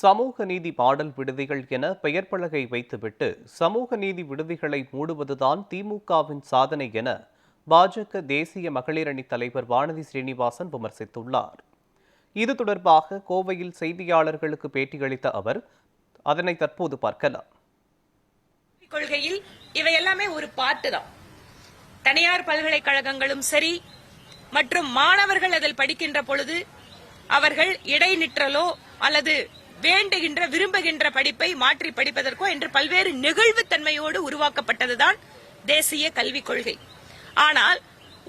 சமூக நீதி பாடல் விடுதிகள் என பெயர் பலகை வைத்துவிட்டு சமூக நீதி விடுதிகளை மூடுவதுதான் திமுகவின் சாதனை என பாஜக தேசிய மகளிர் அணி தலைவர் வானதி ஸ்ரீனிவாசன் விமர்சித்துள்ளார். இது தொடர்பாக கோவையில் செய்தியாளர்களுக்கு பேட்டியளித்த அவர் அதனை தற்போது பார்க்கலாம். கொள்கையில் இவை எல்லாமே ஒரு பாட்டு தான். தனியார் பல்கலைக்கழகங்களும் சரி மற்றும் மாணவர்கள் அதில் படிக்கின்ற பொழுது அவர்கள் இடைநிற்றலோ அல்லது வேண்டுகின்ற விரும்புகின்ற படிப்பை மாற்றி படிப்பதற்கோ என்று பல்வேறு நெகிழ்வுத்தன்மையோடு உருவாக்கப்பட்டதுதான் தேசிய கல்விக் கொள்கை. ஆனால்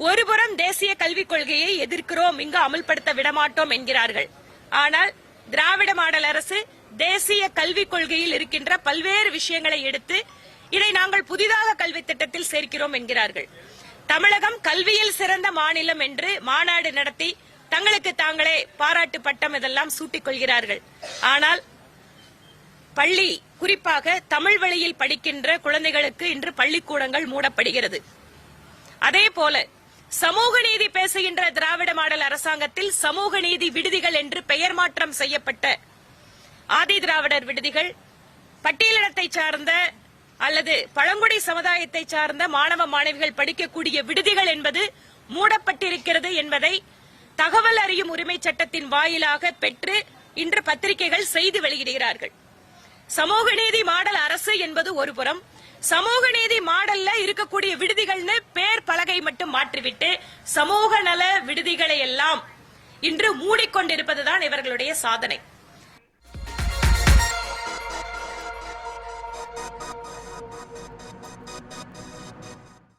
ஒருபுறம் தேசிய கல்விக் கொள்கையை எதிர்க்கிறோம், இங்கு அமல்படுத்த விடமாட்டோம் என்கிறார்கள். ஆனால் திராவிட மாடல் அரசு தேசிய கல்விக் கொள்கையில் இருக்கின்ற பல்வேறு விஷயங்களை எடுத்து இதை நாங்கள் புதிதாக கல்வி திட்டத்தில் சேர்க்கிறோம் என்கிறார்கள். தமிழகம் கல்வியில் சிறந்த மாநிலம் என்று மாநாடு நடத்தி தங்களுக்கு தாங்களே பாராட்டு பட்டம் இதெல்லாம் சூட்டிக் கொள்கிறார்கள். ஆனால் பள்ளி, குறிப்பாக தமிழ் வழியில் படிக்கின்ற குழந்தைகளுக்கு இன்று பள்ளிக்கூடங்கள் மூடப்படுகிறது. அதே போல சமூக நீதி பேசுகின்ற திராவிட மாடல் அரசாங்கத்தில் சமூக நீதி விடுதிகள் என்று பெயர் மாற்றம் செய்யப்பட்ட ஆதி திராவிடர் விடுதிகள், பட்டியலினத்தை சார்ந்த அல்லது பழங்குடி சமுதாயத்தை சார்ந்த மாணவ மாணவிகள் படிக்கக்கூடிய விடுதிகள் என்பது மூடப்பட்டிருக்கிறது என்பதை தகவல் அறியும் உரிமை சட்டத்தின் வாயிலாக பெற்று இன்று பத்திரிகைகள் செய்தி வெளியிடுகிறார்கள். சமூக நீதி மாடல் அரசு என்பது ஒருபுறம், சமூக நீதி மாடல்ல இருக்கக்கூடிய விடுதிகள்னு பேர் பலகை மட்டும் மாற்றிவிட்டு சமூக நல விடுதிகளை எல்லாம் இன்று மூடிக்கொண்டிருப்பதுதான் இவர்களுடைய சாதனை.